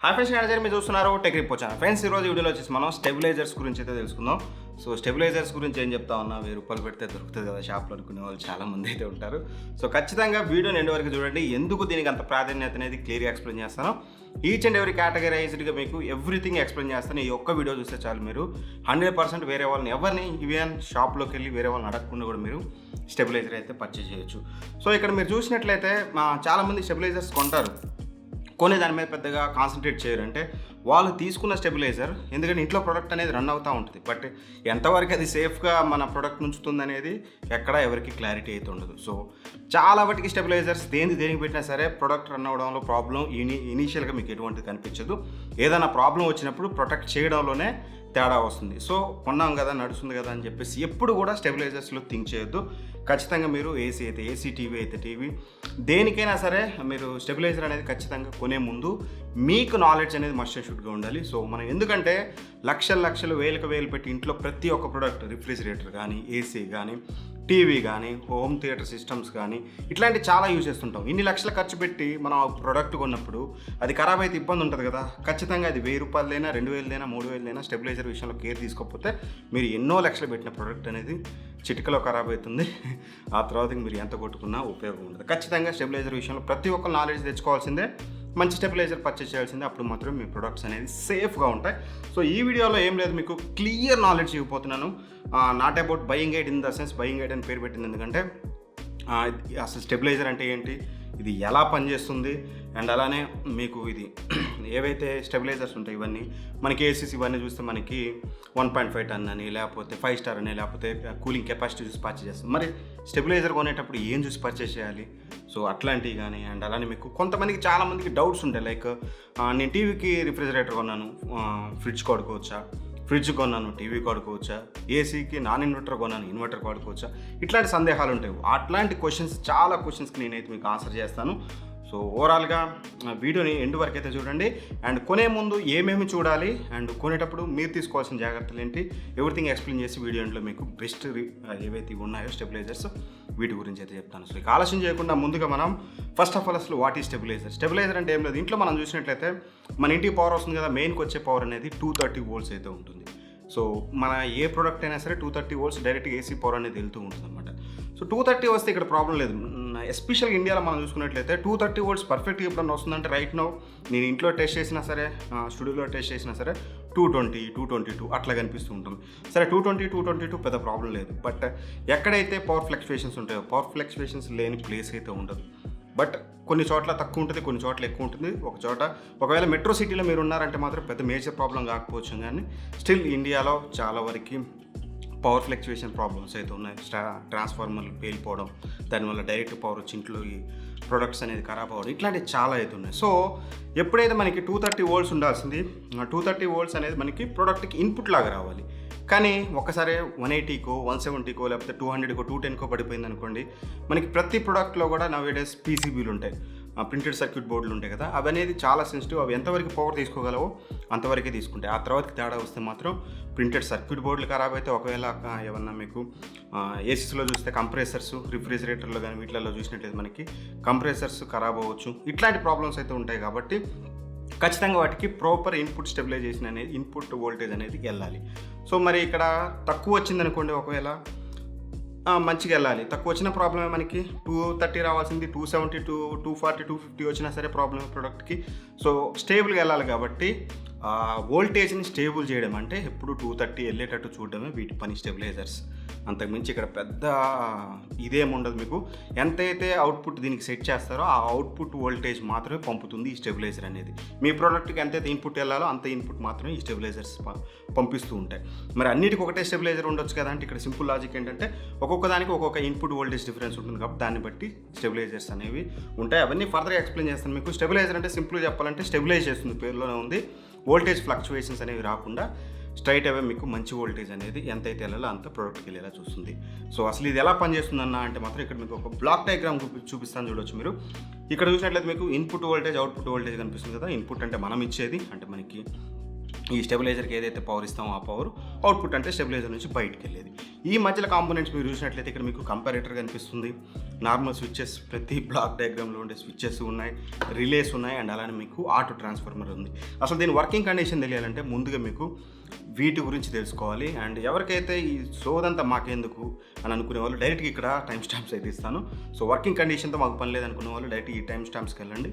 Hi friends, నేను మీరు చూస్తున్నారు టెక్ రిపోర్ట్ ఛానల్. ఫ్రెండ్స్, ఈరోజు వీడియోలో వచ్చేసి మనం స్టెబిలైజర్స్ గురించి అయితే తెలుసుకుందాం. సో స్టెబిలైజర్స్ గురించి ఏం చెప్తా ఉన్నా, 1000 రూపాయలు పెడితే దొరుకుతుంది కదా షాప్లో అనుకునే వాళ్ళు చాలామంది అయితే ఉంటారు. సో ఖచ్చితంగా వీడియోని ఎండ్ వరకు చూడండి. ఎందుకు దీనికి అంత ప్రాధాన్యత అనేది క్లియర్గా ఎక్స్ప్లెయిన్ చేస్తాను. ఈచ్ అండ్ ఎవరీ కేటగరైజ్డ్గా మీకు ఎవ్రీథింగ్ ఎక్స్ప్లెయిన్ చేస్తాను. ఈ ఒక్క వీడియో చూస్తే చాలు, మీరు 100% వేరే వాళ్ళని ఎవరిని ఈవెన్ షాప్లోకి వెళ్ళి వేరే వాళ్ళని అడగకుండా కూడా మీరు స్టెబిలైజర్ అయితే పర్చేజ్ చేయొచ్చు. సో ఇక్కడ మీరు చూసినట్లయితే చాలామంది స్టెబిలైజర్స్ కొంటారు, కొన్ని దాని మీద పెద్దగా కాన్సన్ట్రేట్ చేయరు. అంటే వాళ్ళు తీసుకున్న స్టెబిలైజర్ ఎందుకంటే ఇంట్లో ప్రోడక్ట్ అనేది రన్ అవుతూ ఉంటుంది, బట్ ఎంతవరకు అది సేఫ్గా మన ప్రోడక్ట్ ఉంచుతుంది అనేది ఎక్కడ ఎవరికి క్లారిటీ అయితే ఉండదు. సో చాలా వాటికి స్టెబిలైజర్స్ దేనికి పెట్టినా సరే ప్రోడక్ట్ రన్ అవ్వడంలో ప్రాబ్లం ఇనీషియల్గా మీకు ఎటువంటిది కనిపించదు. ఏదైనా ప్రాబ్లం వచ్చినప్పుడు ప్రొటెక్ట్ చేయడంలోనే తేడా వస్తుంది. సో కొన్నాం కదా, నడుస్తుంది కదా అని చెప్పేసి ఎప్పుడు కూడా స్టెబిలైజర్స్లో థింక్ చేయొద్దు. ఖచ్చితంగా మీరు ఏసీ అయితే ఏసీ, టీవీ అయితే టీవీ, దేనికైనా సరే మీరు స్టెబిలైజర్ అనేది ఖచ్చితంగా కొనే ముందు మీకు నాలెడ్జ్ అనేది మస్ట్ అండ్ షుడ్గా ఉండాలి. సో మనం ఎందుకంటే లక్షలు వేలు పెట్టి ఇంట్లో ప్రతి ఒక్క ప్రోడక్ట్, రిఫ్రిజిరేటర్ కానీ, ఏసీ కానీ, టీవీ కానీ, హోమ్ థియేటర్ సిస్టమ్స్ కానీ, ఇట్లాంటి చాలా యూజ్ చేస్తుంటాం. ఇన్ని లక్షలు ఖర్చు పెట్టి మనం ఆ ప్రోడక్ట్ కొన్నప్పుడు అది ఖరాబ్ అయితే ఇబ్బంది ఉంటుంది కదా. ఖచ్చితంగా అది 1000 రూపాయలైనా, 2000 3000 స్టెబిలైజర్ విషయంలో కేర్ తీసుకోకపోతే మీరు ఎన్నో లక్షలు పెట్టిన ప్రోడక్ట్ అనేది చిటికలో ఖరాబ్ అవుతుంది. ఆ తర్వాత మీరు ఎంత కొట్టుకున్నా ఉపయోగం ఉండదు. ఖచ్చితంగా స్టెబిలైజర్ విషయంలో ప్రతి ఒక్క నాలెడ్జ్ తెచ్చుకోవాల్సిందే, మంచి స్టెబిలైజర్ పర్చేస్ చేయాల్సిందే. అప్పుడు మాత్రం మీ ప్రొడక్ట్స్ అనేది సేఫ్గా ఉంటాయి. సో ఈ వీడియోలో ఏం లేదు, మీకు క్లియర్ నాలెడ్జ్ ఇవ్వబోతున్నాను. Not about buying guide in the sense buying guide అని పేరు పెట్టింది ఎందుకంటే అసలు స్టెబిలైజర్ అంటే ఏంటి, ఇది ఎలా పనిచేస్తుంది, అండ్ అలానే మీకు ఇది ఏవైతే స్టెబిలైజర్స్ ఉంటాయి ఇవన్నీ మనకి ఏసీస్ ఇవన్నీ చూస్తే మనకి 1.5 టన్ అని, లేకపోతే 5 స్టార్ అని, లేకపోతే కూలింగ్ కెపాసిటీ చూసి పర్చేస్ చేస్తాం. మరి స్టెబిలైజర్ కొనేటప్పుడు ఏం చూసి పర్చేస్ చేయాలి, సో అట్లాంటివి కానీ. అండ్ అలానే మీకు కొంతమందికి చాలామందికి డౌట్స్ ఉంటాయి, లైక్ నేను టీవీకి రిఫ్రిజిరేటర్ కొన్నాను, ఫ్రిడ్జ్ కొనుక్కోవచ్చా, ఫ్రిడ్జ్ కొన్నాను, టీవీ కొనుక్కోవచ్చా, ఏసీకి నాన్ ఇన్వర్టర్ కొన్నాను, ఇన్వర్టర్ కొనుక్కోవచ్చా, ఇట్లాంటి సందేహాలు ఉంటాయి. అట్లాంటి చాలా క్వశ్చన్స్కి నేనైతే మీకు ఆన్సర్ చేస్తాను. సో ఓవరాల్గా వీడియోని ఎండ్ వరకు అయితే చూడండి. అండ్ కొనే ముందు ఏమేమి చూడాలి, అండ్ కొనేటప్పుడు మీరు తీసుకోవాల్సిన జాగ్రత్తలు ఏంటి, ఎవ్రీథింగ్ ఎక్స్ప్లెయిన్ చేసి వీడియో ఎండ్లో మీకు బెస్ట్ ఏవైతే ఉన్నాయో స్టెబిలైజర్స్ వీటి గురించి అయితే చెప్తాను. సో ఇక ఆలస్యం చేయకుండా ముందుగా మనం ఫస్ట్ ఆఫ్ ఆల్ అసలు వాట్ ఈ స్టెబిలైజర్. స్టెబిలైజర్ అంటే ఏం లేదు, ఇంట్లో మనం చూసినట్లయితే మన ఇంటికి పవర్ వస్తుంది కదా, మెయిన్కి వచ్చే పవర్ అనేది 230 volts అయితే ఉంటుంది. సో మన ఏ ప్రోడక్ట్ అయినా సరే 230 volts డైరెక్ట్గా ఏసీ పవర్ అనేది వెళ్తూ ఉంటుంది అనమాట. సో 230 వస్తే ఇక్కడ ప్రాబ్లం లేదు. ఎస్పెషల్గా ఇండియాలో మనం చూసుకున్నట్లయితే 230 volts పర్ఫెక్ట్గా ఎప్పుడన్నా వస్తుందంటే రైట్ నో నేను ఇంట్లో టెస్ట్ చేసినా సరే, స్టూడియోలో టెస్ట్ చేసినా సరే 220, 222 అట్లా కనిపిస్తూ ఉంటుంది. సరే 220, 222 పెద్ద ప్రాబ్లం లేదు. బట్ ఎక్కడైతే పవర్ ఫ్లక్చువేషన్స్ ఉంటాయో, పవర్ ఫ్లక్చువేషన్స్ లేని ప్లేస్ అయితే ఉండదు. బట్ కొన్ని చోట్ల తక్కువ ఉంటుంది, కొన్ని చోట్ల ఎక్కువ ఉంటుంది. ఒక చోట ఒకవేళ మెట్రో సిటీలో మీరు ఉన్నారంటే మాత్రం పెద్ద మేజర్ ప్రాబ్లం కాకపోవచ్చు, కానీ స్టిల్ ఇండియాలో చాలా వరకు పవర్ ఫ్లక్చువేషన్ ప్రాబ్లమ్స్ అయితే ఉన్నాయి. ట్రాన్స్ఫార్మర్లు పేలిపోవడం, దానివల్ల డైరెక్ట్ పవర్ వచ్చి ఇంట్లో ఈ ప్రొడక్ట్స్ అనేది ఖరాబ్ అవ్వడం, ఇట్లాంటివి చాలా అయితే ఉన్నాయి. సో ఎప్పుడైతే మనకి 230 volts ఉండాల్సింది, 230 volts అనేది మనకి ప్రోడక్ట్కి ఇన్పుట్ లాగా రావాలి. కానీ ఒక్కసారి 180కో 170కో లేకపోతే 200కో 210కో పడిపోయింది అనుకోండి, మనకి ప్రతి ప్రోడక్ట్లో కూడా నవేడేస్ పీసీబీలు ఉంటాయి, ప్రింటెడ్ సర్క్యూట్ బోర్డులు ఉంటాయి కదా, అవి అనేది చాలా సెన్సిటివ్. అవి ఎంతవరకు పవర్ తీసుకోగలవో అంతవరకే తీసుకుంటాయి. ఆ తర్వాతకి తేడా వస్తే మాత్రం ప్రింటెడ్ సర్క్యూట్ బోర్డులు ఖరాబ్ అయితే, ఒకవేళ ఏమన్నా మీకు ఏసీస్లో చూస్తే కంప్రెసర్స్, రిఫ్రిజిరేటర్లో కానీ వీటిలలో చూసినట్లయితే మనకి కంప్రెసర్స్ ఖరాబ్ అవ్వచ్చు. ఇట్లాంటి ప్రాబ్లమ్స్ అయితే ఉంటాయి. కాబట్టి ఖచ్చితంగా వాటికి ప్రాపర్ ఇన్పుట్ స్టెబిలైజేషన్ అనేది, ఇన్పుట్ వోల్టేజ్ అనేది వెళ్ళాలి. సో మరి ఇక్కడ తక్కువ వచ్చిందనుకోండి, ఒకవేళ మంచిగా వెళ్ళాలి. తక్కువ వచ్చిన ప్రాబ్లమే మనకి 230 రావాల్సింది 270, 240, 250 వచ్చినా సరే ప్రాబ్లమే ప్రోడక్ట్కి. సో స్టేబుల్గా వెళ్ళాలి. కాబట్టి వోల్టేజ్ని స్టేబుల్ చేయడం అంటే ఎప్పుడు 230 వెళ్ళేటట్టు చూడడమే వీటి పని, స్టెబిలైజర్స్. అంతకుమించి ఇక్కడ పెద్ద ఇదేముండదు. మీకు ఎంతైతే అవుట్పుట్ దీనికి సెట్ చేస్తారో ఆ అవుట్పుట్ వోల్టేజ్ మాత్రమే పంపుతుంది ఈ స్టెబిలైజర్ అనేది. మీ ప్రోడక్ట్కి ఎంతైతే ఇన్పుట్ వెళ్ళాలో అంత ఇన్పుట్ మాత్రమే ఈ స్టెబిలైజర్స్ పంపిస్తూ ఉంటాయి. మరి అన్నిటికీ ఒకటే స్టెబిలైజర్ ఉండొచ్చు కదా అంటే ఇక్కడ సింపుల్ లాజిక్ ఏంటంటే ఒక్కొక్క దానికి ఒక్కొక్క ఇన్పుట్ వోల్టేజ్ డిఫరెన్స్ ఉంటుంది. కాబట్టి దాన్ని బట్టి స్టెబిలైజర్స్ అనేవి ఉంటాయి. అవన్నీ ఫర్దర్గా ఎక్స్ప్లెయిన్ చేస్తాను మీకు. స్టెబిలైజర్ అంటే సింపుల్గా చెప్పాలంటే స్టెబిలైజ్ చేస్తుంది, పేరులోనే ఉంది. వోల్టేజ్ ఫ్లక్చువేషన్స్ అనేవి రాకుండా స్ట్రైట్ అవే మీకు మంచి వోల్టేజ్ అనేది ఎంతైతే వెళ్ళాలో అంత ప్రోడక్ట్కి వెళ్ళేలా చూస్తుంది. సో అసలు ఇది ఎలా పనిచేస్తుందన్న అంటే మాత్రం ఇక్కడ మీకు ఒక బ్లాక్ డయాగ్రామ్ చూపిస్తాను, చూడొచ్చు మీరు. ఇక్కడ చూసినట్లయితే మీకు ఇన్పుట్ వోల్టేజ్, అవుట్పుట్ వోల్టేజ్ కనిపిస్తుంది కదా. ఇన్పుట్ అంటే మనం ఇచ్చేది, అంటే మనకి ఈ స్టెబిలైజర్కి ఏదైతే పవర్ ఇస్తామో ఆ పవర్, అవుట్పుట్ అంటే స్టెబిలైజర్ నుంచి బయటకు వెళ్ళేది. ఈ మధ్యలో కాంపోనెంట్స్ మీరు చూసినట్లయితే ఇక్కడ మీకు కంపారేటర్ కనిపిస్తుంది, నార్మల్ స్విచ్చెస్, ప్రతి బ్లాక్ డయాగ్రామ్లో ఉండే స్విచ్చెస్ ఉన్నాయి, రిలేస్ ఉన్నాయి, అండ్ అలానే మీకు ఆటో ట్రాన్స్ఫార్మర్ ఉంది. అసలు దీని వర్కింగ్ కండిషన్ తెలియాలంటే ముందుగా మీకు వీటి గురించి తెలుసుకోవాలి. అండ్ ఎవరికైతే ఈ సోదంతా మాకెందుకు అని అనుకునే వాళ్ళు డైరెక్ట్గా ఇక్కడ టైం స్టాంప్స్ అయితే ఇస్తాను. సో వర్కింగ్ కండిషన్తో మాకు పని లేదనుకునే వాళ్ళు డైరెక్ట్ ఈ టైం స్టాంప్స్కి వెళ్ళండి,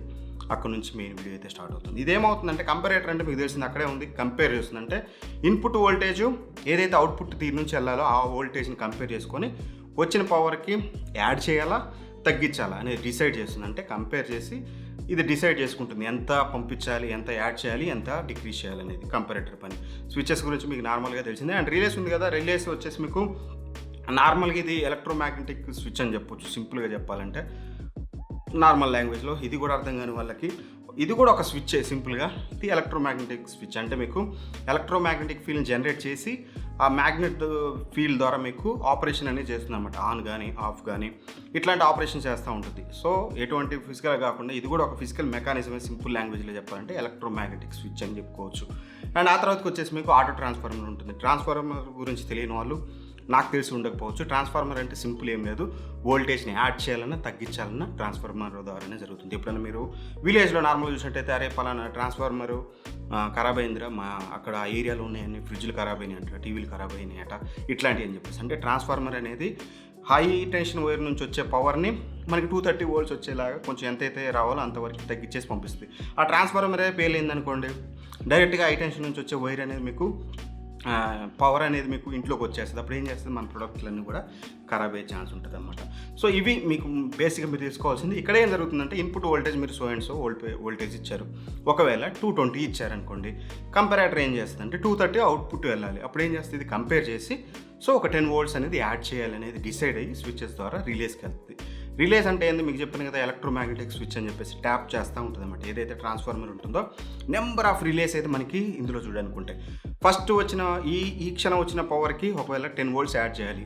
అక్కడ నుంచి మెయిన్ వీడియో అయితే స్టార్ట్ అవుతుంది. ఇదేమవుతుందంటే కంపారేటర్ అంటే మీకు తెలిసింది అక్కడే ఉంది, కంపేర్ చేస్తుందంటే ఇన్పుట్ వోల్టేజ్ ఏదైతే అవుట్పుట్ తీరు నుంచి వెళ్ళాలో ఆ వోల్టేజ్ని కంపేర్ చేసుకొని వచ్చిన పవర్కి యాడ్ చేయాలా తగ్గించాలా అనేది డిసైడ్ చేస్తుంది. అంటే కంపేర్ చేసి ఇది డిసైడ్ చేసుకుంటుంది ఎంత పంపించాలి, ఎంత యాడ్ చేయాలి, ఎంత డిక్రీజ్ చేయాలి అనేది కంపారేటర్ పని. స్విచెస్ గురించి మీకు నార్మల్గా తెలిసిందే. అండ్ రిలేస్ ఉంది కదా, రిలేస్ వచ్చేసి మీకు నార్మల్గా ఇది ఎలక్ట్రోమాగ్నెటిక్ స్విచ్ అని చెప్పొచ్చు సింపుల్గా చెప్పాలంటే నార్మల్ లాంగ్వేజ్లో. ఇది కూడా అర్థం కాని వాళ్ళకి ఇది కూడా ఒక స్విచ్చే సింపుల్గా. ఇది ఎలక్ట్రోమాగ్నెటిక్ స్విచ్ అంటే మీకు ఎలక్ట్రోమాగ్నెటిక్ ఫీల్డ్ని జనరేట్ చేసి ఆ మ్యాగ్నెట్ ఫీల్డ్ ద్వారా మీకు ఆపరేషన్ అనేది చేస్తుంది అనమాట. ఆన్ కానీ ఆఫ్ కానీ ఇట్లాంటి ఆపరేషన్ చేస్తూ ఉంటుంది. సో ఎటువంటి ఫిజికల్ కాకుండా ఇది కూడా ఒక ఫిజికల్ మెకానిజమే సింపుల్ లాంగ్వేజ్లో చెప్పాలంటే ఎలక్ట్రోమాగ్నెటిక్ స్విచ్ అని చెప్పుకోవచ్చు. అండ్ ఆ తర్వాతకి వచ్చేసి మీకు ఆటో ట్రాన్స్ఫార్మర్ ఉంటుంది. ట్రాన్స్ఫార్మర్ గురించి తెలియని వాళ్ళు నాకు తెలిసి ఉండకపోవచ్చు. ట్రాన్స్ఫార్మర్ అంటే సింపుల్ ఏం లేదు, వోల్టేజ్ని యాడ్ చేయాలన్నా తగ్గించాలన్నా ట్రాన్స్ఫార్మర్ ద్వారానే జరుగుతుంది. ఎప్పుడైనా మీరు విలేజ్లో నార్మల్గా చూసినట్టయితే అరే పలానా ట్రాన్స్ఫార్మరు ఖరాబ్ అయిందిరా, మా అక్కడ ఆ ఏరియాలో ఉన్నాయని ఫ్రిడ్జ్లు ఖరాబ్ అయినాయి అంట, టీవీలు ఖరాబ్ అయినాయి అట, ఇట్లాంటివి అని చెప్పేసి. అంటే ట్రాన్స్ఫార్మర్ అనేది హై టెన్షన్ వైర్ నుంచి వచ్చే పవర్ని మనకి 230 volts వచ్చేలాగా కొంచెం ఎంతైతే రావాలో అంతవరకు తగ్గించేసి పంపిస్తుంది. ఆ ట్రాన్స్ఫార్మర్ అయితే పేలిందనుకోండి, డైరెక్ట్గా హై టెన్షన్ నుంచి వచ్చే వైర్ అనేది మీకు పవర్ అనేది మీకు ఇంట్లోకి వచ్చేస్తుంది. అప్పుడు ఏం చేస్తుంది, మన ప్రొడక్ట్లన్నీ కూడా ఖరాబ్ అయ్యే ఛాన్స్ ఉంటుంది అనమాట. సో ఇవి మీకు బేసిక్గా మీరు తెలుసుకోవాల్సింది. ఇక్కడ ఏం జరుగుతుందంటే ఇన్పుట్ వోల్టేజ్ మీరు సో అండ్ సో వోల్టేజ్ ఇచ్చారు, ఒకవేళ 220 ఇచ్చారనుకోండి, కంపారేటర్ ఏం చేస్తుంది అంటే 230 అవుట్పుట్ వెళ్ళాలి. అప్పుడు ఏం చేస్తుంది, ఇది కంపేర్ చేసి సో ఒక 10 volts అనేది యాడ్ చేయాలనేది డిసైడ్ అయ్యి స్విచెస్ ద్వారా రిలేస్కి వెళ్తుంది. రిలేస్ అంటే ఏంది మీకు చెప్పాను కదా, ఎలక్ట్రోమాగ్నెటిక్ స్విచ్ అని చెప్పేసి ట్యాప్ చేస్తూ ఉంటుంది అనమాట. ఏదైతే ట్రాన్స్ఫార్మర్ ఉంటుందో నెంబర్ ఆఫ్ రిలేస్ అయితే మనకి ఇందులో చూడాలనుకుంటే ఫస్ట్ వచ్చిన ఈ క్షణం వచ్చిన పవర్కి ఒకవేళ 10 volts యాడ్ చేయాలి.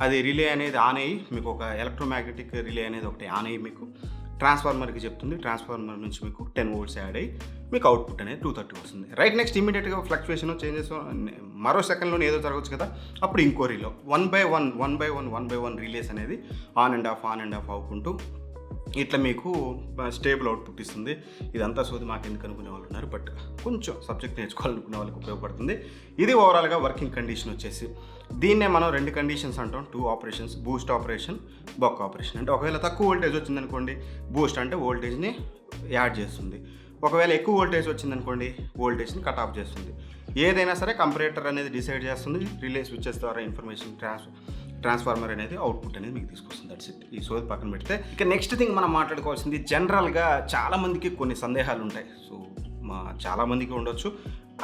అది రిలే అనేది ఆన్ అయ్యి మీకు ఒక ఎలక్ట్రోమాగ్నెటిక్ రిలే అనేది ఒకటి ఆన్ అయ్యి మీకు ట్రాన్స్ఫార్మర్కి చెప్తుంది. ట్రాన్స్ఫార్మర్ నుంచి మీకు 10 volts యాడ్ అయ్యి మీకు అవుట్పుట్ అనేది 230 వస్తుంది. రైట్ నెక్స్ట్ ఇమీడియట్గా ఫ్లక్చువేషన్ చేంజెస్ మరో సెకండ్లోనే ఏదో జరగవచ్చు కదా, అప్పుడు ఇంకో రిలో 1 by 1 రిలేస్ అనేది ఆన్ అండ్ ఆఫ్ అవ్వకుంటూ ఇట్లా మీకు స్టేబుల్ అవుట్పుట్ ఇస్తుంది. ఇదంతా సోది మాకు ఎందుకు అనుకునే వాళ్ళు ఉన్నారు, బట్ కొంచెం సబ్జెక్ట్ నేర్చుకోవాలనుకునే వాళ్ళకి ఉపయోగపడుతుంది. ఇది ఓవరాల్గా వర్కింగ్ కండిషన్ వచ్చేసి. దీన్నే మనం 2 కండిషన్స్ అంటాం, 2 ఆపరేషన్స్, బూస్ట్ ఆపరేషన్, బక్ ఆపరేషన్. అంటే ఒకవేళ తక్కువ వోల్టేజ్ వచ్చిందనుకోండి, బూస్ట్ అంటే వోల్టేజ్ని యాడ్ చేస్తుంది. ఒకవేళ ఎక్కువ వోల్టేజ్ వచ్చిందనుకోండి, వోల్టేజ్ని కట్ ఆఫ్ చేస్తుంది. ఏదైనా సరే కంపరేటర్ అనేది డిసైడ్ చేస్తుంది. రిలే స్విచెస్ ద్వారా ఇన్ఫర్మేషన్ ట్రాన్స్ఫార్మర్ అనేది అవుట్పుట్ అనేది మీకు తీసుకొస్తుంది. That's it. ఈ సోది పక్కన పెడితే ఇక నెక్స్ట్ థింగ్ మనం మాట్లాడుకోవాల్సింది, జనరల్గా చాలామందికి కొన్ని సందేహాలు ఉంటాయి. సో చాలామందికి ఉండొచ్చు,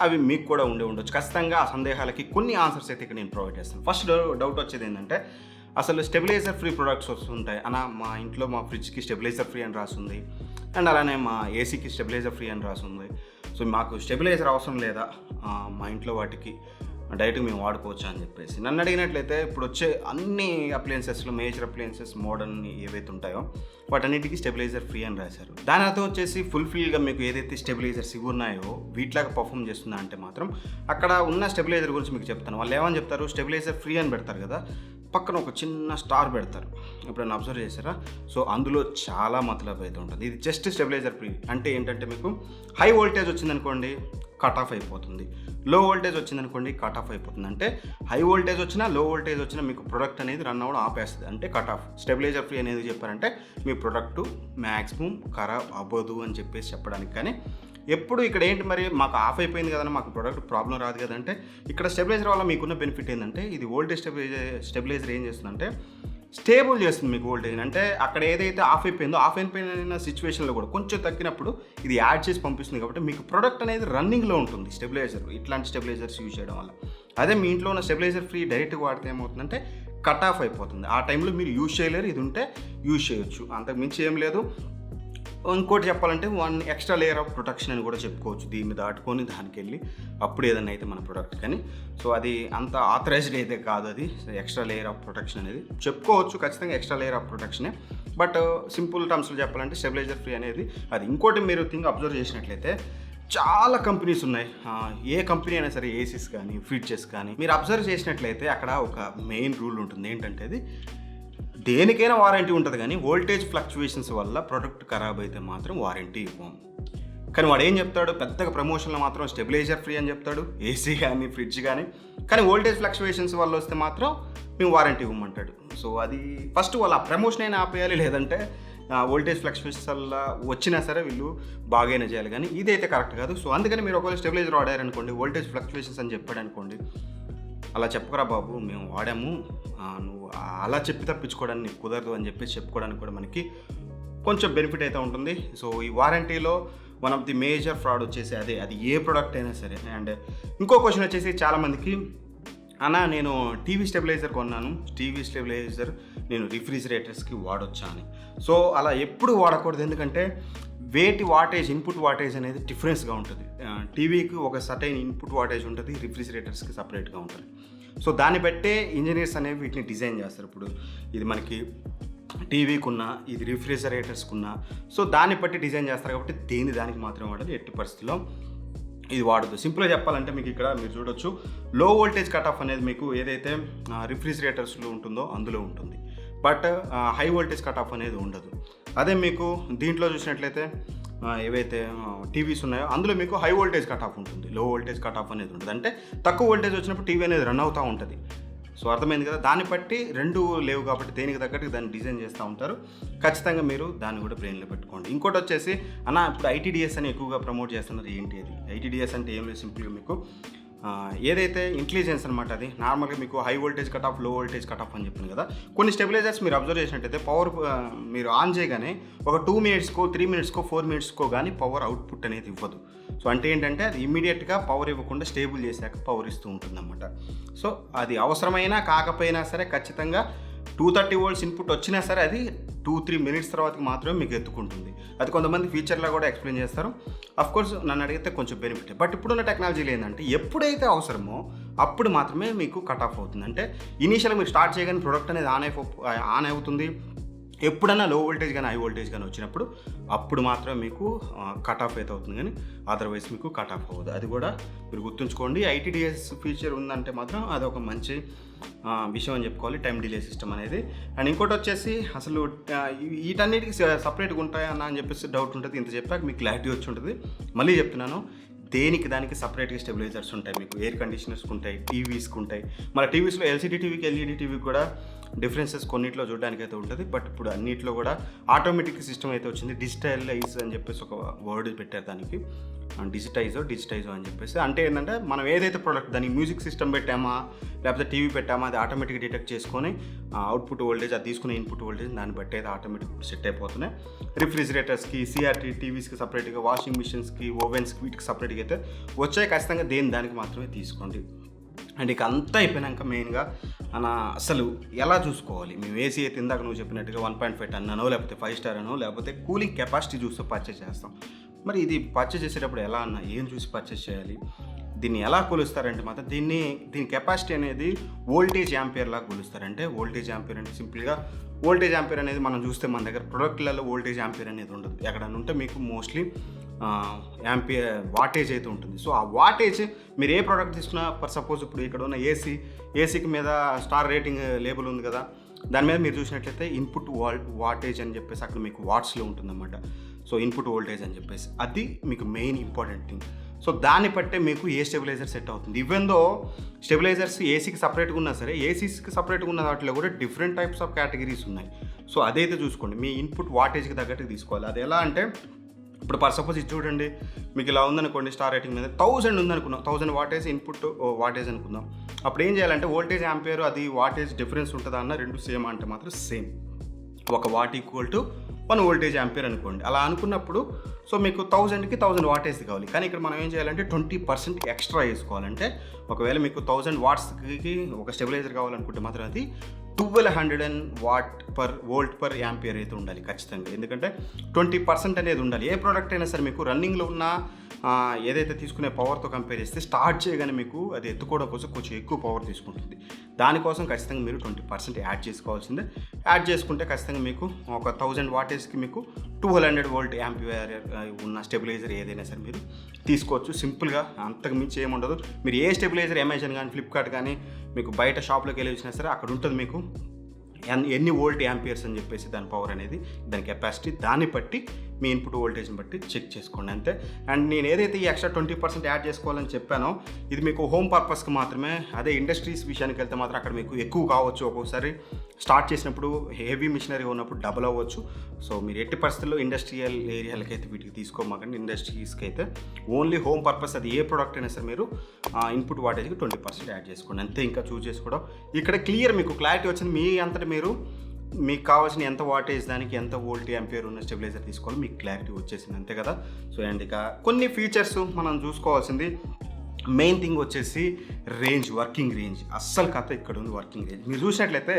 అవి మీకు కూడా ఉండొచ్చు. ఖచ్చితంగా ఆ సందేహాలకి కొన్ని ఆన్సర్స్ అయితే ఇక్కడ నేను ప్రొవైడ్ చేస్తాను. ఫస్ట్ డౌట్ వచ్చేది ఏంటంటే, అసలు స్టెబిలైజర్ ఫ్రీ ప్రొడక్ట్స్ వస్తుంటాయి అన్న, మా ఇంట్లో మా ఫ్రిడ్జ్కి స్టెబిలైజర్ ఫ్రీ అని రాస్తుంది, అండ్ అలానే మా ఏసీకి స్టెబిలైజర్ ఫ్రీ అని రాస్తుంది. సో మాకు స్టెబిలైజర్ అవసరం లేదా, మా ఇంట్లో వాటికి డైరెక్ట్గా మేము వాడుకోవచ్చా అని చెప్పేసి నన్ను అడిగినట్లయితే, ఇప్పుడు వచ్చే అన్ని అప్లయన్సెస్లో మేజర్ అప్లయన్సెస్ మోడర్న్ ఏవైతే ఉంటాయో వాటన్నిటికీ స్టెబిలైజర్ ఫ్రీ అని రాశారు. దాని అర్థం వచ్చేసి ఫుల్ఫిల్గా మీకు ఏదైతే స్టెబిలైజర్స్ ఇవి ఉన్నాయో వీటిలాగా పర్ఫామ్ చేస్తుందా అంటే మాత్రం అక్కడ ఉన్న స్టెబిలైజర్ గురించి మీకు చెప్తాను. వాళ్ళు ఏమని చెప్తారు, స్టెబిలైజర్ ఫ్రీ అని పెడతారు కదా, పక్కన ఒక చిన్న స్టార్ పెడతారు. ఎప్పుడైనా అబ్జర్వ్ చేశారా? సో అందులో చాలా మతలబ్ అయితే ఉంటుంది. ఇది జస్ట్ స్టెబిలైజర్ ఫ్రీ అంటే ఏంటంటే, మీకు హై వోల్టేజ్ వచ్చిందనుకోండి కట్ ఆఫ్ అయిపోతుంది, లో వోల్టేజ్ వచ్చిందనుకోండి కట్ ఆఫ్ అయిపోతుంది. అంటే హై వోల్టేజ్ వచ్చినా లో వోల్టేజ్ వచ్చినా మీకు ప్రొడక్ట్ అనేది రన్ అవ్వడం ఆపేస్తుంది, అంటే కట్ ఆఫ్. స్టెబిలైజర్ ఫ్రీ అనేది చెప్పారంటే మీ ప్రొడక్ట్ మ్యాక్సిమం ఖరాబ్ అవ్వదు అని చెప్పేసి చెప్పడానికి. కానీ ఎప్పుడు ఇక్కడ ఏంటి మరి, మాకు ఆఫ్ అయిపోయింది కదండి, మాకు ప్రొడక్ట్ ప్రాబ్లం రాదు కదంటే, ఇక్కడ స్టెబిలైజర్ వల్ల మీకున్న బెనిఫిట్ ఏంటంటే, ఇది వోల్టేజ్ స్టెబిలైజర్ ఏం చేస్తుందంటే స్టేబుల్ చేస్తుంది మీకు వోల్టేజ్. అంటే అక్కడ ఏదైతే ఆఫ్ అయిపోయిన సిచ్యువేషన్లో కూడా కొంచెం తగ్గినప్పుడు ఇది యాడ్ చేసి పంపిస్తుంది. కాబట్టి మీకు ప్రొడక్ట్ అనేది రన్నింగ్లో ఉంటుంది స్టెబిలైజర్, ఇట్లాంటి స్టెబిలైజర్స్ యూజ్ చేయడం వల్ల. అదే మీ ఇంట్లో ఉన్న స్టెబిలైజర్ ఫ్రీ డైరెక్ట్గా వాడితే ఏమవుతుందంటే కట్ ఆఫ్ అయిపోతుంది. ఆ టైంలో మీరు యూజ్ చేయలేరు, ఇది ఉంటే యూజ్ చేయొచ్చు, అంతకు మించి ఏం లేదు. ఇంకోటి చెప్పాలంటే 1 extra లేయర్ ఆఫ్ ప్రొటెక్షన్ అని కూడా చెప్పుకోవచ్చు. దీన్ని దాటుకొని దానికి వెళ్ళి అప్పుడు ఏదైనా అయితే మన ప్రొడక్ట్ కానీ. సో అది అంత ఆథరైజ్డ్ అయితే కాదు, అది ఎక్స్ట్రా లేయర్ ఆఫ్ ప్రొటెక్షన్ అనేది చెప్పుకోవచ్చు. ఖచ్చితంగా ఎక్స్ట్రా లేయర్ ఆఫ్ ప్రొటెక్షనే, బట్ సింపుల్ టర్మ్స్లో చెప్పాలంటే స్టెబిలైజర్ ఫ్రీ అనేది అది. ఇంకోటి మీరు థింగ్ అబ్జర్వ్ చేసినట్లయితే, చాలా కంపెనీస్ ఉన్నాయి. ఏ కంపెనీ అయినా సరే ఏసీస్ కానీ ఫ్రిడ్జెస్ కానీ మీరు అబ్జర్వ్ చేసినట్లయితే అక్కడ ఒక మెయిన్ రూల్ ఉంటుంది. ఏంటంటే అది దేనికైనా వారంటీ ఉంటుంది, కానీ వోల్టేజ్ ఫ్లక్చువేషన్స్ వల్ల ప్రొడక్ట్ ఖరాబ్ అయితే మాత్రం వారంటీ ఇవ్వం. కానీ వాడు ఏం చెప్తాడు, పెద్దగా ప్రమోషన్లో మాత్రం స్టెబిలైజర్ ఫ్రీ అని చెప్తాడు, ఏసీ కానీ ఫ్రిడ్జ్ కానీ వోల్టేజ్ ఫ్లక్చువేషన్స్ వల్ల వస్తే మాత్రం మేము వారంటీ ఇవ్వమంటాడు. సో అది ఫస్ట్ వాళ్ళ ప్రమోషన్ అయినా ఆపేయాలి, లేదంటే వోల్టేజ్ ఫ్లక్చువేషన్స్ వల్ల వచ్చినా సరే వీళ్ళు బాగైనా చేయాలి, కానీ ఇదైతే కరెక్ట్ కాదు. సో అందుకని మీరు ఒకవేళ స్టెబిలైజర్ వాడారనుకోండి, వోల్టేజ్ ఫ్లక్చువేషన్స్ అని చెప్పాడు అనుకోండి, అలా చెప్పకరా బాబు మేము వాడాము, నువ్వు అలా చెప్పి తప్పించుకోవడానికి నీకు కుదరదు అని చెప్పేసి చెప్పుకోవడానికి కూడా మనకి కొంచెం బెనిఫిట్ అయితే ఉంటుంది. సో ఈ వారంటీలో one of the major fraud వచ్చేసి అది ఏ ప్రోడక్ట్ అయినా సరే. అండ్ ఇంకో క్వశ్చన్ వచ్చేసి చాలామందికి, అన్న నేను టీవీ స్టెబిలైజర్ కొన్నాను, టీవీ స్టెబిలైజర్ నేను రిఫ్రిజిరేటర్స్కి వాడొచ్చా అని. సో అలా ఎప్పుడు వాడకూడదు, ఎందుకంటే వేటి వాటేజ్ ఇన్పుట్ వాటేజ్ అనేది డిఫరెన్స్గా ఉంటుంది. టీవీకి ఒక సర్టైన్ ఇన్పుట్ వాటేజ్ ఉంటుంది, రిఫ్రిజిరేటర్స్కి సపరేట్గా ఉంటుంది. సో దాన్ని బట్టే ఇంజనీర్స్ అనేవి వీటిని డిజైన్ చేస్తారు. ఇప్పుడు ఇది మనకి టీవీకి ఉన్న, ఇది రిఫ్రిజిరేటర్స్కి ఉన్న, సో దాన్ని బట్టి డిజైన్ చేస్తారు. కాబట్టి దానికి మాత్రమే వాడాలి, ఎట్టి పరిస్థితుల్లో ఇది వాడదు. సింపుల్గా చెప్పాలంటే మీకు ఇక్కడ మీరు చూడొచ్చు, లో వోల్టేజ్ కట్ ఆఫ్ అనేది మీకు ఏదైతే రిఫ్రిజిరేటర్స్లో ఉంటుందో అందులో ఉంటుంది, but high voltage cut off అనేది ఉండదు. అదే మీకు దీంట్లో చూసినట్లయితే ఏవైతే టీవీస్ ఉన్నాయో అందులో మీకు హై వోల్టేజ్ కట్ ఆఫ్ ఉంటుంది, లో వోల్టేజ్ కట్ ఆఫ్ అనేది ఉంటుంది. అంటే తక్కువ వోల్టేజ్ వచ్చినప్పుడు టీవీ అనేది రన్ అవుతూ ఉంటుంది. సో అర్థమైంది కదా, దాన్ని బట్టి రెండు లేవు కాబట్టి దేనికి తగ్గట్టు దాన్ని డిజైన్ చేస్తూ ఉంటారు. ఖచ్చితంగా మీరు దాన్ని కూడా బ్రెయిన్లో పెట్టుకోండి. ఇంకోటి వచ్చేసి అన్న ఇప్పుడు ఐటీడీఎస్ అని ఎక్కువగా ప్రమోట్ చేస్తున్నారు. ఏంటి అది? ఐటీడీఎస్ అంటే ఏం లేదు, సింపుల్గా మీకు ఏదైతే ఇంటెలిజెన్స్ అనమాట, అది నార్మల్గా మీకు హై వోల్టేజ్ కట్ ఆఫ్, లో వోల్టేజ్ కట్ ఆఫ్ అని చెప్పాను కదా. కొన్ని స్టెబిలైజర్స్ మీరు అబ్జర్వ్ చేసినట్టయితే పవర్ మీరు ఆన్ చేయగానే ఒక 2 మినిట్స్కో 3 మినిట్స్కో 4 మినిట్స్కో కానీ పవర్ అవుట్పుట్ అనేది ఇవ్వదు. సో అంటే ఏంటంటే అది ఇమ్మీడియట్గా పవర్ ఇవ్వకుండా స్టేబుల్ చేశాక పవర్ ఇస్తూ ఉంటుందన్నమాట. సో అది అవసరమైనా కాకపోయినా సరే ఖచ్చితంగా 230 volts ఇన్పుట్ వచ్చినా సరే అది 2-3 మినిట్స్ తర్వాతకి మాత్రమే మీకు ఎత్తుకుంటుంది. అది కొంతమంది ఫీచర్లో కూడా ఎక్స్ప్లెయిన్ చేస్తారు. అఫ్కోర్స్ నన్ను అడిగితే కొంచెం బెనిఫిట్. బట్ ఇప్పుడున్న టెక్నాలజీలో ఏంటంటే ఎప్పుడైతే అవసరమో అప్పుడు మాత్రమే మీకు కట్ ఆఫ్ అవుతుంది. అంటే ఇనీషియల్గా మీరు స్టార్ట్ చేయగానే ప్రొడక్ట్ అనేది ఆన్ అవుతుంది. ఎప్పుడైనా లో వోల్టేజ్ కానీ హై వోల్టేజ్ కానీ వచ్చినప్పుడు అప్పుడు మాత్రమే మీకు కట్ ఆఫ్ అయితే అవుతుంది, కానీ అదర్వైజ్ మీకు కట్ ఆఫ్ అవ్వదు. అది కూడా మీరు గుర్తుంచుకోండి. ఐటీడీఎస్ ఫీచర్ ఉందంటే మాత్రం అది ఒక మంచి విషయం అని చెప్పుకోవాలి, టైం డిలే సిస్టమ్ అనేది. అండ్ ఇంకోటి వచ్చేసి అసలు వీటన్నిటికి సపరేట్గా ఉంటాయన్నా అని చెప్పేసి డౌట్ ఉంటుంది. ఇంత చెప్పాక మీకు క్లారిటీ వచ్చి ఉంటుంది. మళ్ళీ చెప్తున్నాను, దానికి సపరేట్గా స్టెబిలైజర్స్ ఉంటాయి. మీకు ఎయిర్ కండిషనర్స్కి ఉంటాయి, టీవీస్కి ఉంటాయి. మన టీవీస్లో ఎల్సీడీ టీవీకి ఎల్ఈడీ టీవీకి కూడా డిఫరెన్సెస్ కొన్నిట్లో చూడడానికి అయితే ఉంటుంది. బట్ ఇప్పుడు అన్నిట్లో కూడా ఆటోమేటిక్ సిస్టమ్ అయితే వచ్చింది. డిజిటలైజ్ అని చెప్పేసి ఒక వర్డ్ పెట్టారు దానికి, డిజిటైజో అని చెప్పేసి. అంటే ఏంటంటే మనం ఏదైతే ప్రోడక్ట్ దానికి మ్యూజిక్ సిస్టమ్ పెట్టామా లేకపోతే టీవీ పెట్టామా అది ఆటోమేటిక్గా డిటెక్ట్ చేసుకొని అవుట్పుట్ వోల్టేజ్, అది తీసుకునే ఇన్పుట్ వోల్టేజ్ దాన్ని బట్టి అయితే ఆటోమేటిక్ సెట్ అయిపోతున్నాయి. రిఫ్రిజిరేటర్స్కి, సిఆర్టీ టీవీస్కి సపరేట్గా, వాషింగ్ మిషన్స్కి, ఓవెన్స్కి వీటికి సపరేట్గా అయితే వచ్చాయి. ఖచ్చితంగా దానికి మాత్రమే తీసుకోండి. అండ్ ఇక అంతా అయిపోయినాక మెయిన్గా అసలు ఎలా చూసుకోవాలి? మేము ఏసీ అయితే ఇందాక నువ్వు చెప్పినట్టుగా 1.5 టన్ అనో లేకపోతే 5 స్టార్ అనో లేకపోతే కూలింగ్ కెపాసిటీ చూస్తూ పర్చేస్ చేస్తాం. మరి ఇది పర్చేస్ చేసేటప్పుడు ఎలా అన్నా ఏం చూసి పర్చేస్ చేయాలి? దీన్ని ఎలా కొలుస్తారంటే మాత్రం దీని కెపాసిటీ అనేది వోల్టేజ్ యాంపియర్ లాగా కొలుస్తారంటే వోల్టేజ్ యాంపియర్ అంటే సింపుల్గా వోల్టేజ్ యాంపియర్ అనేది మనం చూస్తే మన దగ్గర ప్రొడక్ట్లలో వోల్టేజ్ యాంపియర్ అనేది ఉండదు. ఎక్కడన్నా ఉంటే మీకు మోస్ట్లీ యాంపియర్ వాటేజ్ అయితే ఉంటుంది. సో ఆ వాటేజ్ మీరు ఏ ప్రోడక్ట్ తీసుకున్నా, ఫర్ సపోజ్ ఇప్పుడు ఇక్కడ ఉన్న ఏసీకి మీద స్టార్ రేటింగ్ లేబుల్ ఉంది కదా, దాని మీద మీరు చూసినట్లయితే ఇన్పుట్ వాటేజ్ అని చెప్పేసి అక్కడ మీకు వాట్స్లో ఉంటుందన్నమాట. సో ఇన్పుట్ వోల్టేజ్ అని చెప్పేసి అది మీకు మెయిన్ ఇంపార్టెంట్ థింగ్. సో దాన్ని బట్టే మీకు ఏ స్టెబిలైజర్ సెట్ అవుతుంది. ఈవెన్ దో స్టెబిలైజర్స్ ఏసీకి సపరేట్గా ఉన్నా సరే, ఏసీకి సపరేట్గా ఉన్న వాటిలో కూడా డిఫరెంట్ టైప్స్ ఆఫ్ కేటగిరీస్ ఉన్నాయి. సో అదైతే చూసుకోండి, మీ ఇన్పుట్ వాటేజ్కి తగ్గట్టుగా తీసుకోవాలి. అది ఎలా అంటే ఇప్పుడు ఫర్ సపోజ్ ఇది చూడండి, మీకు ఇలా ఉందనుకోండి, స్టార్ రేటింగ్ మీద 1000 ఉందనుకున్నాం, 1000 వాటేజ్ ఇన్పుట్ వాటేజ్ అనుకుందాం. అప్పుడు ఏం చేయాలంటే వోల్టేజ్ యాంపియర్ అది వాటేజ్ డిఫరెన్స్ ఉంటుందా అన్న, రెండు సేమ్ అంటే మాత్రం సేమ్. ఒక what equal to 1 voltage ampere అనుకోండి. అలా అనుకున్నప్పుడు సో మీకు 1000కి 1000 వాటేజ్ కావాలి. కానీ ఇక్కడ మనం ఏం చేయాలంటే 20% ఎక్స్ట్రా వేసుకోవాలంటే ఒకవేళ మీకు 1000 వాట్స్కి ఒక స్టెబిలైజర్ కావాలనుకుంటే మాత్రం అది 1200 వాట్ పర్ యాంపియర్ అయితే ఉండాలి ఖచ్చితంగా. ఎందుకంటే 20% అనేది ఉండాలి. ఏ ప్రోడక్ట్ అయినా సరే మీకు రన్నింగ్లో ఉన్న ఏదైతే తీసుకునే పవర్తో కంపేర్ చేస్తే స్టార్ట్ చేయగానే మీకు అది ఎత్తుకోవడం కోసం కొంచెం ఎక్కువ పవర్ తీసుకుంటుంది. దానికోసం ఖచ్చితంగా మీరు 20% యాడ్ చేసుకోవాల్సిందే. యాడ్ చేసుకుంటే ఖచ్చితంగా మీకు ఒక 1000 వాటేజ్కి మీకు 200 వోల్ట్ యాంపియర్ ఉన్న స్టెబిలైజర్ ఏదైనా సరే మీరు తీసుకోవచ్చు. సింపుల్గా అంతకు మించి ఏముండదు. మీరు ఏ స్టెబిలైజర్ అమెజాన్ కానీ ఫ్లిప్కార్ట్ కానీ మీకు బయట షాప్లోకి వెళ్ళి వచ్చినా సరే అక్కడ ఉంటుంది మీకు ఎన్ని వోల్ట్ యాంపియర్స్ అని చెప్పేసి దాని పవర్ అనేది, దాని కెపాసిటీ, దాన్ని బట్టి మీ ఇన్పుట్ వోల్టేజ్ని బట్టి చెక్ చేసుకోండి అంతే. అండ్ నేను ఏదైతే ఈ ఎక్స్ట్రా 20% యాడ్ చేసుకోవాలని చెప్పానో ఇది మీకు హోమ్ పర్పస్కి మాత్రమే. అదే ఇండస్ట్రీస్ విషయానికి వెళ్తే మాత్రం అక్కడ మీకు ఎక్కువ కావచ్చు. ఒక్కొక్కసారి స్టార్ట్ చేసినప్పుడు హెవీ మిషనరీ ఉన్నప్పుడు డబుల్ అవ్వచ్చు. సో మీరు ఎట్టి పరిస్థితుల్లో ఇండస్ట్రియల్ ఏరియాలకి అయితే వీటికి తీసుకోమాకండి. ఇండస్ట్రీస్కి అయితే ఓన్లీ హోమ్ పర్పస్, అది ఏ ప్రోడక్ట్ అయినా సరే మీరు ఇన్పుట్ వాటేజ్కి 20% యాడ్ చేసుకోండి అంతే. ఇంకా చూస్ చేసుకోవడం ఇక్కడ క్లియర్ మీకు క్లారిటీ వచ్చింది. మీ అంతటా మీరు మీకు కావాల్సిన ఎంత వాటేజ్, దానికి ఎంత వోల్ట్ యాంపియర్ ఉన్న స్టెబిలైజర్ తీసుకోవాలి మీకు క్లారిటీ వచ్చేసింది అంతే కదా. సో అండ్ ఇక కొన్ని ఫీచర్స్ మనం చూసుకోవాల్సింది మెయిన్ థింగ్ వచ్చేసి రేంజ్, వర్కింగ్ రేంజ్. అస్సలు కథ ఇక్కడ ఉంది వర్కింగ్ రేంజ్. మీరు చూసినట్లయితే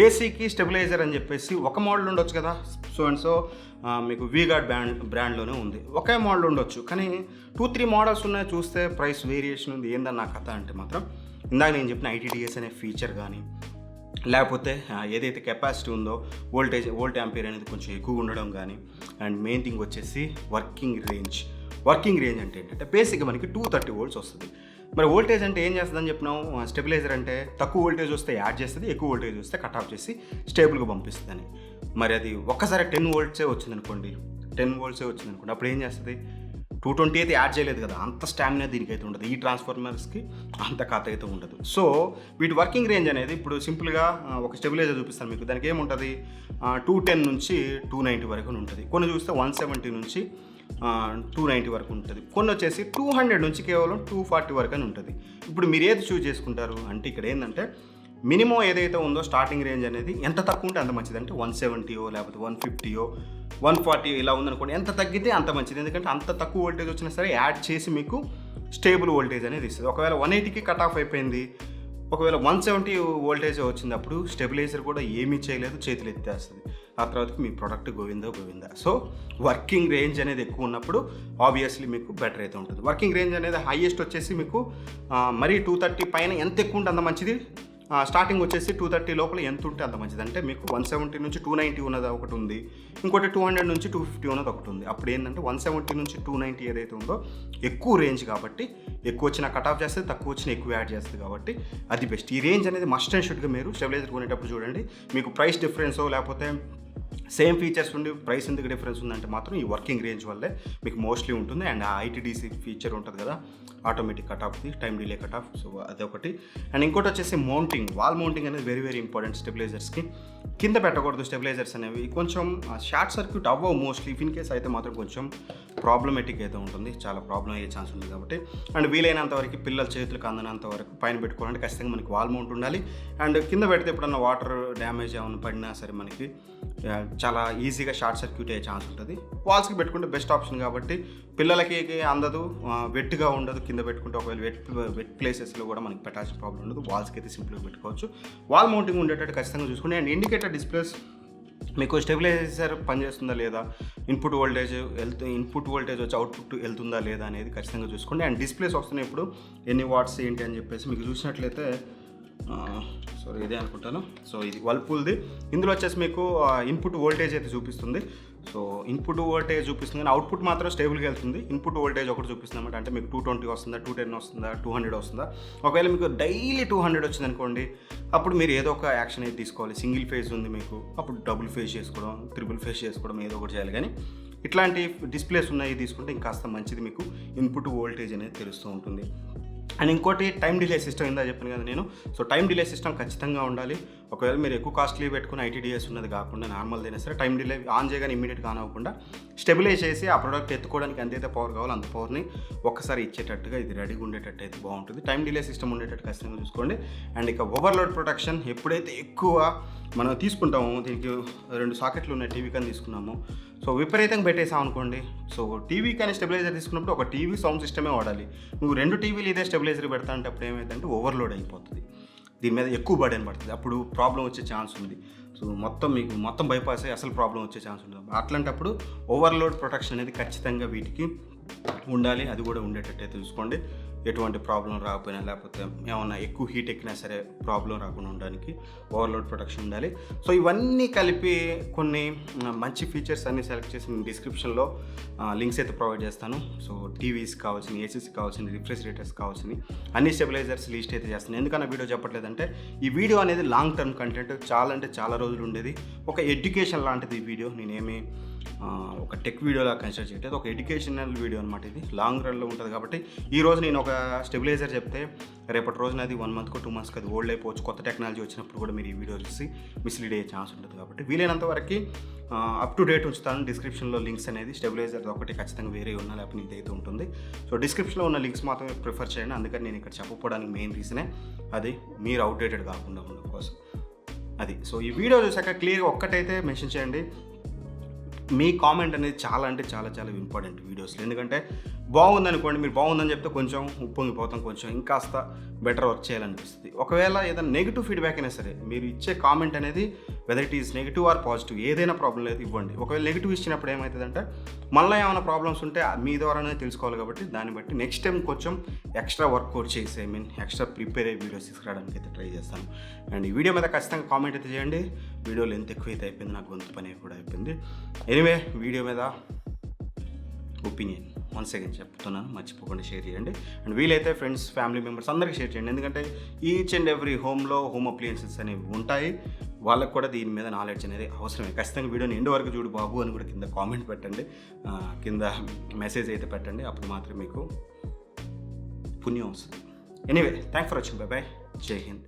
ఏసీకి స్టెబిలైజర్ అని చెప్పేసి ఒక మోడల్ ఉండొచ్చు కదా. సో అండ్ సో మీకు వీగార్డ్ బ్రాండ్లోనే ఉంది. ఒకే మోడల్ ఉండొచ్చు, కానీ 2-3 మోడల్స్ ఉన్నాయి. చూస్తే ప్రైస్ వేరియేషన్ ఉంది. ఏందన్న కథ అంటే మాత్రం ఇందాక నేను చెప్పిన ITDS అనే ఫీచర్ కానీ, లేకపోతే ఏదైతే కెపాసిటీ ఉందో వోల్ట్ యాంపియర్ అనేది కొంచెం ఎక్కువ ఉండడం కానీ, అండ్ మెయిన్ థింగ్ వచ్చేసి వర్కింగ్ రేంజ్. వర్కింగ్ రేంజ్ అంటే ఏంటంటే బేసిక్గా మనకి 230 వోల్ట్స్ వస్తుంది. మరి వోల్టేజ్ అంటే ఏం చేస్తుందని చెప్పినాం. స్టెబిలైజర్ అంటే తక్కువ వోల్టేజ్ వస్తే యాడ్ చేస్తుంది, ఎక్కువ వోల్టేజ్ వస్తే కట్ ఆఫ్ చేసి స్టేబుల్గా పంపిస్తుందని. మరి అది ఒక్కసారి 10 వోల్ట్సే వచ్చిందనుకోండి, అప్పుడు ఏం చేస్తుంది? 220 అయితే యాడ్ చేయలేదు కదా, అంత స్టామినా దీనికైతే ఉండదు. ఈ ట్రాన్స్ఫార్మర్స్కి అంత కథ అయితే ఉండదు. సో వీటి వర్కింగ్ రేంజ్ అనేది ఇప్పుడు సింపుల్గా ఒక స్టెబిలైజర్ చూపిస్తాను మీకు. దానికి ఏముంటుంది, 210 నుంచి 290 వరకు ఉంటుంది. కొన్ని చూస్తే 170 నుంచి 290 వరకు ఉంటుంది. కొన్ని వచ్చేసి 200 నుంచి కేవలం 240 వరకు అని ఉంటుంది. ఇప్పుడు మీరు ఏది చూస్ చేసుకుంటారు అంటే ఇక్కడ ఏంటంటే మినిమం ఏదైతే ఉందో స్టార్టింగ్ రేంజ్ అనేది ఎంత తక్కువ ఉంటే అంత మంచిది. అంటే 170 లేకపోతే 150 140 ఇలా ఉందనుకోండి, ఎంత తగ్గితే అంత మంచిది. ఎందుకంటే అంత తక్కువ వోల్టేజ్ వచ్చినా సరే యాడ్ చేసి మీకు స్టేబుల్ వోల్టేజ్ అనేది ఇస్తుంది. ఒకవేళ 180కి కట్ ఆఫ్ అయిపోయింది, ఒకవేళ 170 వోల్టేజ్ వచ్చినప్పుడు స్టెబిలైజర్ కూడా ఏమీ చేయలేదు, చేతులు ఎత్తేస్తుంది. ఆ తర్వాతకి మీ product Govinda. So working range అనేది ఎక్కువ ఉన్నప్పుడు ఆబ్వియస్లీ మీకు బెటర్ అయితే ఉంటుంది. వర్కింగ్ రేంజ్ అనేది హైయెస్ట్ వచ్చేసి మీకు మరీ 230 పైన ఎంత ఎక్కువ ఉంటే అంత మంచిది. స్టార్టింగ్ వచ్చేసి 230 లోపల ఎంత ఉంటే అంత మంచిది. అంటే మీకు 170 నుంచి 290 ఉన్నది ఒకటి ఉంది, ఇంకోటి 200 నుంచి 250 ఉన్నది ఒకటి ఉంది. అప్పుడు ఏంటంటే 170 నుంచి 290 ఏదైతే ఉందో ఎక్కువ రేంజ్ కాబట్టి, ఎక్కువ వచ్చిన కట్ ఆఫ్ చేస్తుంది, తక్కువ వచ్చిన ఎక్కువ యాడ్ చేస్తుంది కాబట్టి అది బెస్ట్. ఈ రేంజ్ అనేది మస్ట్ అండ్ షుడ్గా మీరు స్టెబిలైజర్ కొనేటప్పుడు చూడండి. మీకు ప్రైస్ డిఫరెన్సో లేకపోతే సేమ్ ఫీచర్స్ ఉండి ప్రైస్ ఎందుకు డిఫరెన్స్ ఉందంటే మాత్రం ఈ వర్కింగ్ రేంజ్ వల్లే మీకు మోస్ట్లీ ఉంటుంది. అండ్ ఆ ITDS ఫీచర్ ఉంటుంది కదా, ఆటోమేటిక్ కట్ ఆఫ్ది, time delay cut off. So అదొకటి. అండ్ ఇంకోటి వచ్చేసి మౌంటింగ్, వాల్ మౌంటింగ్ అనేది వెరీ ఇంపార్టెంట్ స్టెబిలైజర్స్కి. కింద పెట్టకూడదు స్టెబిలైజర్స్ అనేవి, కొంచెం షార్ట్ సర్క్యూట్ అవ్వవు మోస్ట్లీ. ఇన్ కేస్ అయితే మాత్రం కొంచెం ప్రాబ్లమేటిక్ అయితే ఉంటుంది, చాలా ప్రాబ్లం అయ్యే ఛాన్స్ ఉంది కాబట్టి. అండ్ వీలైనంత వరకు పిల్లల చేతులకు అందనంత వరకు పైన పెట్టుకోవాలంటే ఖచ్చితంగా మనకి వాల్ మౌంట్ ఉండాలి. అండ్ కింద పెడితే ఎప్పుడన్నా వాటర్ డ్యామేజ్ ఏమైనా పడినా సరే మనకి చాలా ఈజీగా షార్ట్ సర్క్యూట్ అయ్యే ఛాన్స్ ఉంటుంది. వాల్స్కి పెట్టుకుంటే బెస్ట్ ఆప్షన్ కాబట్టి పిల్లలకి అందదు, వెట్గా ఉండదు. కింద పెట్టుకుంటే ఒకవేళ వెట్ ప్లేసెస్లో కూడా మనకి పెట్టాల్సిన ప్రాబ్లం ఉండదు. వాల్స్కి అయితే సింపుల్గా పెట్టుకోవచ్చు. వాల్ మౌంటింగ్ ఉండేటట్టు ఖచ్చితంగా చూసుకోండి. అండ్ ఇండికేటర్ డిస్ప్లేస్ మీకు స్టెబిలైజర్ పనిచేస్తుందా లేదా, ఇన్పుట్ వోల్టేజ్ వచ్చి అవుట్పుట్ వెళ్తుందా లేదా అనేది ఖచ్చితంగా చూసుకోండి. అండ్ డిస్ప్లేస్ వస్తున్నాయి ఇప్పుడు ఎన్ని వాట్స్ ఏంటి అని చెప్పేసి మీకు చూసినట్లయితే ఇదే అనుకుంటాను. సో ఇది వర్ల్పూల్ది. ఇందులో వచ్చేసి మీకు ఇన్పుట్ వోల్టేజ్ అయితే చూపిస్తుంది. సో ఇన్పుట్ వోల్టేజ్ చూపిస్తుంది కానీ అవుట్పుట్ మాత్రం స్టేబుల్గా వెళ్తుంది. ఇన్పుట్ వోల్టేజ్ ఒకటి చూపిస్తుంది అంటే మీకు 220 వస్తుందా, 210 వస్తుందా, 200 వస్తుందా. ఒకవేళ మీకు డైలీ 200 వచ్చింది అనుకోండి, అప్పుడు మీరు ఏదో ఒక యాక్షన్ అయితే తీసుకోవాలి. సింగిల్ ఫేజ్ ఉంది మీకు, అప్పుడు డబుల్ ఫేజ్ చేసుకోవడం, ట్రిపుల్ ఫేజ్ చేసుకోవడం ఏదో ఒకటి చేయాలి. కానీ ఇట్లాంటి డిస్ప్లేస్ ఉన్నాయి తీసుకుంటే ఇంకాస్త మంచిది, మీకు ఇన్పుట్ వోల్టేజ్ అనేది తెలుస్తూ ఉంటుంది. అండ్ ఇంకోటి టైం డిలే సిస్టమ్ ఇందా చెప్పాను కదా నేను. సో టైం డిలే సిస్టమ్ ఖచ్చితంగా ఉండాలి. ఒకవేళ మీరు ఎక్కువ కాస్ట్లీ పెట్టుకుని ITDS ఉన్నది కాకుండా నార్మల్ది అయినా సరే టైం డిలే ఆన్ చేయగానే ఇమీడియట్గా ఆన్ అవ్వకుండా స్టెబిలైజ్ చేసి ఆ ప్రోడక్ట్ ఎత్తుకోవడానికి ఎంతైతే పవర్ కావాలో అంత పవర్ని ఒక్కసారి ఇచ్చేటట్టుగా ఇది రెడీగా ఉండేటట్టు అయితే బాగుంటుంది. టైం డిలే సిస్టమ్ ఉండేటట్టు ఖచ్చితంగా చూసుకోండి. అండ్ ఇక ఓవర్లోడ్ ప్రొటెక్షన్ ఎప్పుడైతే ఎక్కువ మనం తీసుకుంటామో, దీనికి 2 సాకెట్లు ఉన్నాయి, టీవీ కానీ తీసుకున్నాము, సో విపరీతంగా పెట్టేసాం అనుకోండి. సో టీవీ కానీ స్టెబిలైజర్ తీసుకున్నప్పుడు ఒక టీవీ సౌండ్ సిస్టమే వాడాలి. నువ్వు 2 టీవీలు ఇదే స్టెబిలైజర్ పెడతా అంటే అప్పుడు ఏమైందంటే ఓవర్లోడ్ అయిపోతుంది, దీని మీద ఎక్కువ బర్డెన్ పడుతుంది, అప్పుడు ప్రాబ్లం వచ్చే ఛాన్స్ ఉంది. సో మొత్తం బైపాస్ అయ్యి అసలు ప్రాబ్లం వచ్చే ఛాన్స్ ఉంటుంది. అట్లాంటప్పుడు ఓవర్లోడ్ ప్రొటెక్షన్ అనేది ఖచ్చితంగా వీటికి ఉండాలి, అది కూడా ఉండేటట్టే తెలుసుకోండి. ఎటువంటి ప్రాబ్లం రాకపోయినా, లేకపోతే ఏమన్నా ఎక్కువ హీట్ ఎక్కినా సరే ప్రాబ్లం రాకుండా ఉండడానికి ఓవర్లోడ్ ప్రొటెక్షన్ ఉండాలి. సో ఇవన్నీ కలిపి కొన్ని మంచి ఫీచర్స్ అన్నీ సెలెక్ట్ చేసి నేను డిస్క్రిప్షన్లో లింక్స్ అయితే ప్రొవైడ్ చేస్తాను. సో టీవీస్ కావాల్సిన, ఏసీస్ కావాల్సిన, రిఫ్రిజిరేటర్స్ కావాల్సిన అన్ని స్టెబిలైజర్స్ లిస్ట్ అయితే చేస్తాను. ఎందుకన్నా వీడియో చెప్పట్లేదంటే ఈ వీడియో అనేది లాంగ్ టర్మ్ కంటెంట్, చాలా అంటే చాలా రోజులు ఉండేది. ఒక ఎడ్యుకేషన్ లాంటిది ఈ వీడియో. నేనేమి ఒక టెక్ వీడియోలా కన్సిడర్ చేయట్లేదు, ఒక ఎడ్యుకేషనల్ వీడియో అనమాట. ఇది లాంగ్ రన్లో ఉంటుంది కాబట్టి ఈరోజు నేను ఒక స్టెబిలైజర్ చెప్తే రేపటి రోజున అది 1 month 2 months అది ఓల్డ్ అయిపోవచ్చు. కొత్త టెక్నాలజీ వచ్చినప్పుడు కూడా మీరు ఈ వీడియో చూసి మిస్లీడ్ అయ్యే ఛాన్స్ ఉంటుంది. కాబట్టి వీలైనంత వరకు అప్ టు డేట్ ఉంచుతాను. డిస్క్రిప్షన్లో లింక్స్ అనేది స్టెబిలైజర్ ఒకటి ఖచ్చితంగా వేరే ఉన్నా, లేకపోతే ఇదైతే ఉంటుంది. సో డిస్క్రిప్షన్లో ఉన్న లింక్స్ మాత్రమే ప్రిఫర్ చేయండి. అందుకని నేను ఇక్కడ చెప్పకపోవడానికి మెయిన్ రీజనే అది, మీరు అవుట్డేటెడ్ కాకుండా ఉండడం కోసం అది. సో ఈ వీడియో చూసాక క్లియర్గా ఒక్కటైతే మెన్షన్ చేయండి, మీ కామెంట్ అనేది చాలా అంటే చాలా చాలా ఇంపార్టెంట్ వీడియోస్లో. ఎందుకంటే బాగుందనుకోండి, మీరు బాగుందని చెప్తే కొంచెం ఉప్పొంగిపోతాం, కొంచెం ఇంకాస్త బెటర్ వర్క్ చేయాలనిపిస్తుంది. ఒకవేళ ఏదైనా నెగిటివ్ ఫీడ్బ్యాక్ అయినా సరే, మీరు ఇచ్చే కామెంట్ అనేది whether it is negative or positive ఏదైనా ప్రాబ్లం లేదు, ఇవ్వండి. ఒకవేళ నెగిటివ్ ఇచ్చినప్పుడు ఏమవుతుందంటే మళ్ళీ ఏమైనా ప్రాబ్లమ్స్ ఉంటే మీ ద్వారానే తెలుసుకోవాలి. కాబట్టి దాన్ని బట్టి నెక్స్ట్ టైం కొంచెం ఎక్స్ట్రా వర్కౌట్ చేసి, ఎక్స్ట్రా ప్రిపేర్ అయ్యి వీడియోస్ తీసుకురావడానికి అయితే ట్రై చేస్తాను. అండ్ ఈ వీడియో మీద ఖచ్చితంగా కామెంట్ అయితే చేయండి. వీడియో లెంత్ ఎక్కువైతే అయిపోయింది, నాకు గొంతు పని కూడా అయిపోయింది. ఎనీవే, వీడియో మీద ఒపీనియన్ వన్స్ అగైన్ చెప్తున్నాను, మర్చిపోకుండా షేర్ చేయండి. అండ్ వీలైతే ఫ్రెండ్స్, ఫ్యామిలీ మెంబర్స్ అందరికీ షేర్ చేయండి. ఎందుకంటే ఈచ్ అండ్ ఎవ్రీ హోమ్లో హోమ్ అప్లయన్సెస్ అనేవి ఉంటాయి, వాళ్ళకు కూడా దీని మీద నాలెడ్జ్ అనేది అవసరమే. ఖచ్చితంగా వీడియోని ఎండ్ వరకు చూడు బాబు అని కూడా కింద కామెంట్ పెట్టండి, కింద మెసేజ్ అయితే పెట్టండి. అప్పుడు మాత్రం మీకు పుణ్యం వస్తుంది. Anyway, thanks for watching. By by, జై హింద్.